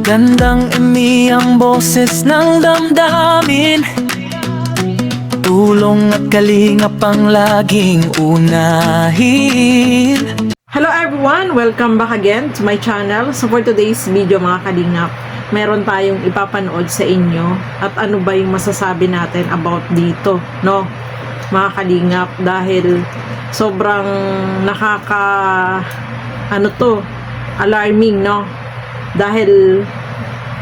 Gandang Emi ang boses ng damdamin. Tulong at kalingap ang laging unahin. Hello everyone! Welcome back again to my channel. So for today's video mga kalingap, meron tayong ipapanood sa inyo at ano ba yung masasabi natin about dito, no? Mga kalingap, dahil sobrang alarming, no? Dahil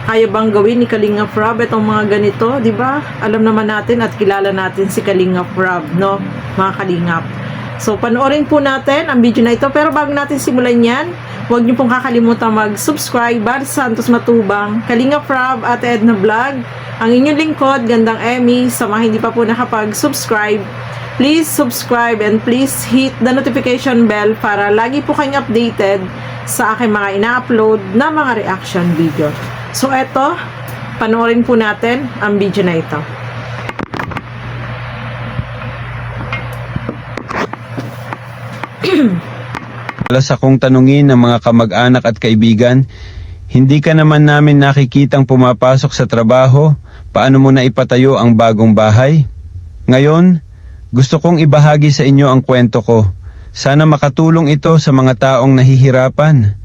kaya bang gawin ni Kalingap Rob itong mga ganito, di ba? Alam naman natin at kilala natin si Kalingap Rob, no? Mga kalingap. So, panoorin po natin ang video na ito. Pero bago natin simulan yan, huwag niyo pong kakalimutan mag-subscribe. Bar Santos Matubang, Kalingap Rob, Ate Edna Vlog, ang inyong lingkod, Gandang Emi. Sa mga hindi pa po nakapag-subscribe, please subscribe and please hit the notification bell para lagi po kayong updated sa aking mga ina-upload na mga reaction video. So, eto, panoorin po natin ang video na ito. Alas akong tanungin ng mga kamag-anak at kaibigan, hindi ka naman namin nakikitang pumapasok sa trabaho, paano mo na ipatayo ang bagong bahay? Ngayon, gusto kong ibahagi sa inyo ang kwento ko. Sana makatulong ito sa mga taong nahihirapan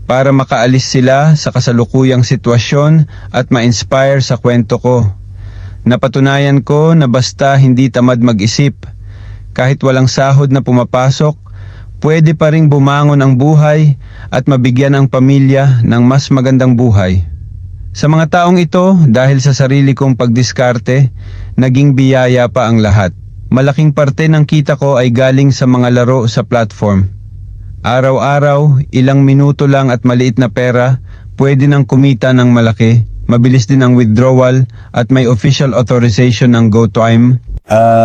para makaalis sila sa kasalukuyang sitwasyon at ma-inspire sa kwento ko. Napatunayan ko na basta hindi tamad mag-isip, kahit walang sahod na pumapasok, pwede pa ring bumangon ang buhay at mabigyan ang pamilya ng mas magandang buhay. Sa mga taong ito, dahil sa sarili kong pagdiskarte, naging biyaya pa ang lahat. Malaking parte ng kita ko ay galing sa mga laro sa platform. Araw-araw, ilang minuto lang at maliit na pera, pwede nang kumita ng malaki, mabilis din ang withdrawal at may official authorization ng GoTime.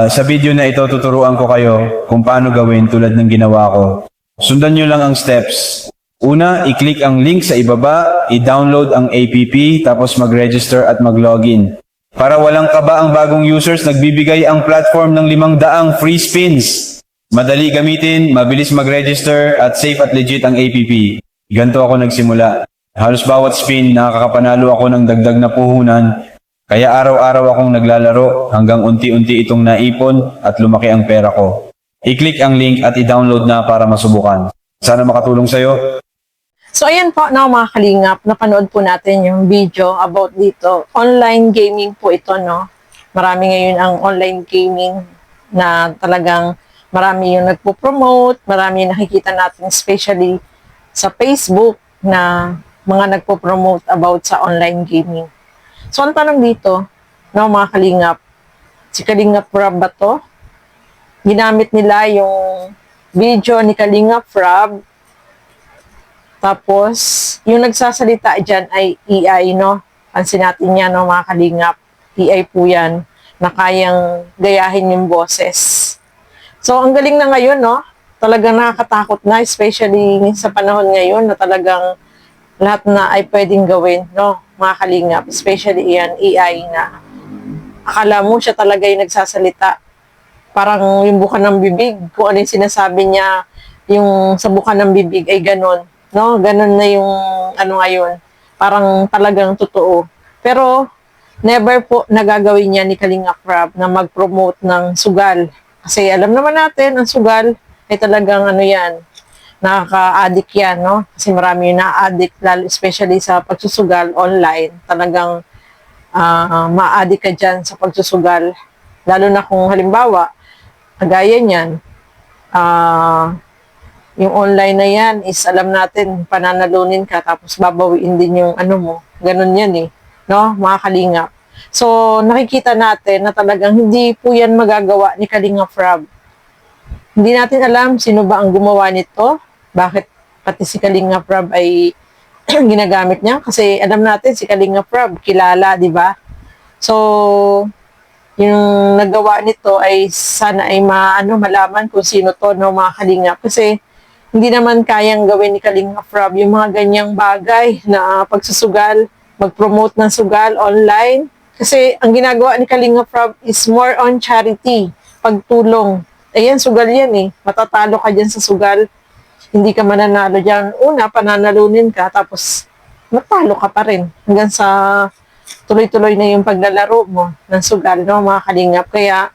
Sa video na ito, tuturuan ko kayo kung paano gawin tulad ng ginawa ko. Sundan nyo lang ang steps. Una, i-click ang link sa ibaba, i-download ang app, tapos mag-register at mag-login. Para walang kaba ang bagong users, nagbibigay ang platform ng 500 free spins. Madali gamitin, mabilis mag-register, at safe at legit ang app. Ganito ako nagsimula. Halos bawat spin, nakakapanalo ako ng dagdag na puhunan. Kaya araw-araw akong naglalaro hanggang unti-unti itong naipon at lumaki ang pera ko. I-click ang link at i-download na para masubukan. Sana makatulong sa'yo. So, ayan po na mga kalingap, napanood po natin yung video about dito. Online gaming po ito, no? Marami ngayon ang online gaming na talagang marami yung nagpo-promote, marami yung nakikita natin especially sa Facebook na mga nagpo-promote about sa online gaming. So, ang tanong dito, no, mga kalingap, si Kalingap Rob ba to? Ginamit nila yung video ni Kalingap Rob. Tapos, yung nagsasalita dyan ay AI, no? Pansin natin yan, no, mga kalingap. AI po yan, na kayang gayahin yung boses. So, ang galing na ngayon, no? Talagang nakakatakot na, especially sa panahon ngayon na talagang lahat na ay pwedeng gawin, no? Mga kalingap. Especially yan, AI na akala mo siya talaga yung nagsasalita. Parang yung buka ng bibig, kung ano yung sinasabi niya, yung sa buka ng bibig ay ganon. No, ganun na yung ano ngayon. Parang talagang totoo. Pero never po nagagawin niya ni Kalingap Rob na mag-promote ng sugal. Kasi alam naman natin, ang sugal ay talagang ano yan, nakaka-addict yan, no? Kasi marami yung na-addict, especially sa pagsusugal online. Talagang ma-addict ka dyan sa pagsusugal. Lalo na kung halimbawa, kagaya niyan, yung online na yan is alam natin, pananalunin ka tapos babawiin din yung ano mo. Ganun yan eh. No? Mga kalingap. So, nakikita natin na talagang hindi po yan magagawa ni Kalingap Rob. Hindi natin alam sino ba ang gumawa nito. Bakit pati si Kalingap Rob ay ginagamit niya. Kasi alam natin si Kalingap Rob, kilala, di ba? So, yung nagawa nito ay sana ay malaman kung sino to, no, mga kalingap. Kasi hindi naman kayang gawin ni Kalingap Rob yung mga ganyang bagay na pagsusugal, mag-promote ng sugal online. Kasi ang ginagawa ni Kalingap Rob is more on charity, pagtulong. Ayan, sugal yan eh. Matatalo ka dyan sa sugal. Hindi ka mananalo dyan. Una, pananalunin ka, tapos natalo ka pa rin hanggang sa tuloy-tuloy na yung paglalaro mo ng sugal, no, mga kalingap. Kaya,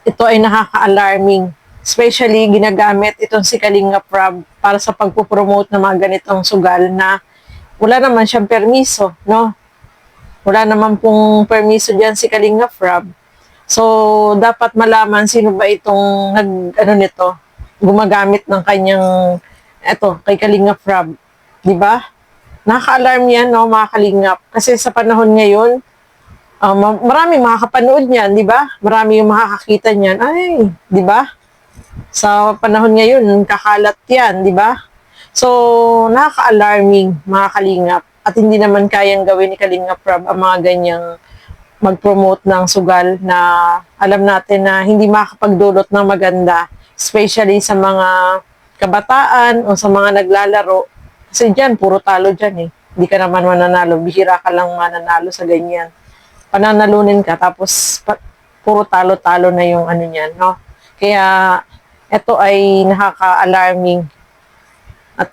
ito ay nakaka-alarming. Especially, ginagamit itong si Kalingap Rob para sa pagpupromote ng mga ganitong sugal na wala naman siyang permiso, no? Wala naman pong permiso diyan si Kalingap Rob. So, dapat malaman sino ba itong nito, gumagamit ng kanyang, kay Kalingap Rob. Di ba? Nakaka-alarm yan, no, mga Kalingap. Kasi sa panahon ngayon, marami makakapanood niyan, di ba? Marami yung makakakita niyan. Ay, di ba? Sa panahon ngayon, kakalat yan, di ba? So, nakaka-alarming, mga Kalingap. At hindi naman kayang gawin ni Kalingap Rob ang mga ganyang mag-promote ng sugal na alam natin na hindi makakapagdulot ng maganda, especially sa mga kabataan o sa mga naglalaro. Kasi dyan, puro talo dyan eh. Hindi ka naman mananalo. Bihira ka lang mananalo sa ganyan. Pananalunin ka, tapos puro talo-talo na yung ano niyan, no? Kaya, ito ay nakaka-alarming. At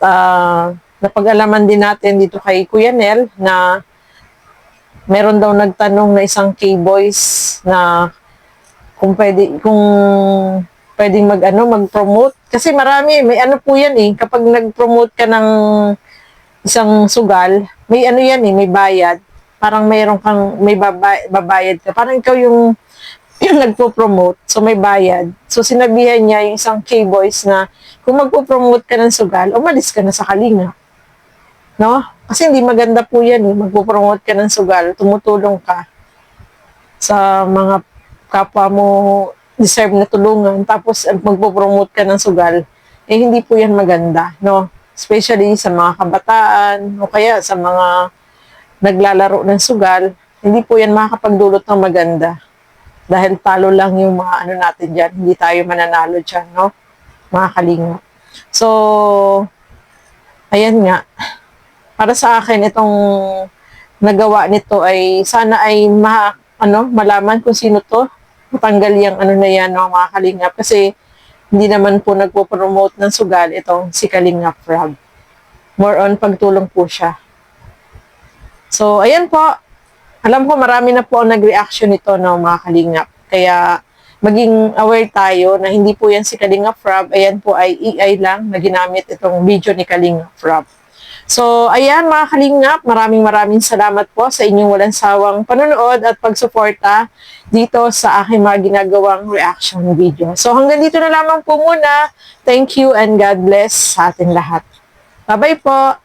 napag-alaman din natin dito kay Kuya Nel na meron daw nagtanong na isang K-Boys na kung pwedeng mag-promote. Kasi marami, may ano po yan eh. Kapag nag-promote ka ng isang sugal, may ano yan eh, may bayad. Parang may babayad ka. Parang ikaw yung nagpo-promote, so may bayad. So sinabihan niya yung isang K-Boys na kung magpo-promote ka ng sugal, umalis ka na sa Kalinga. No? Kasi hindi maganda po yan eh. Magpo-promote ka ng sugal, tumutulong ka sa mga kapwa mo deserve na tulungan, tapos magpo-promote ka ng sugal, eh hindi po yan maganda. No? Especially sa mga kabataan o kaya sa mga naglalaro ng sugal, hindi po yan makakapagdulot ng maganda. Dahil talo lang yung mga natin dyan. Hindi tayo mananalo dyan, no? Mga Kalinga. So, ayan nga. Para sa akin, itong nagawa nito ay sana ay malaman kung sino to. Matanggal yung na yan, no, mga Kalingap. Kasi hindi naman po nagpo-promote ng sugal itong si Kalingap Rob. More on pagtulong po siya. So, ayan po. Alam ko marami na po ang nag-reaction nito, no, mga Kalingap. Kaya maging aware tayo na hindi po yan si Kalingap Rob. Ayan po ay AI lang na ginamit itong video ni Kalingap Rob. So, ayan mga Kalingap, maraming salamat po sa inyong walang sawang panonood at pagsuporta dito sa aking mga ginagawang reaction video. So, hanggang dito na lamang po muna. Thank you and God bless sa ating lahat. Bye-bye po!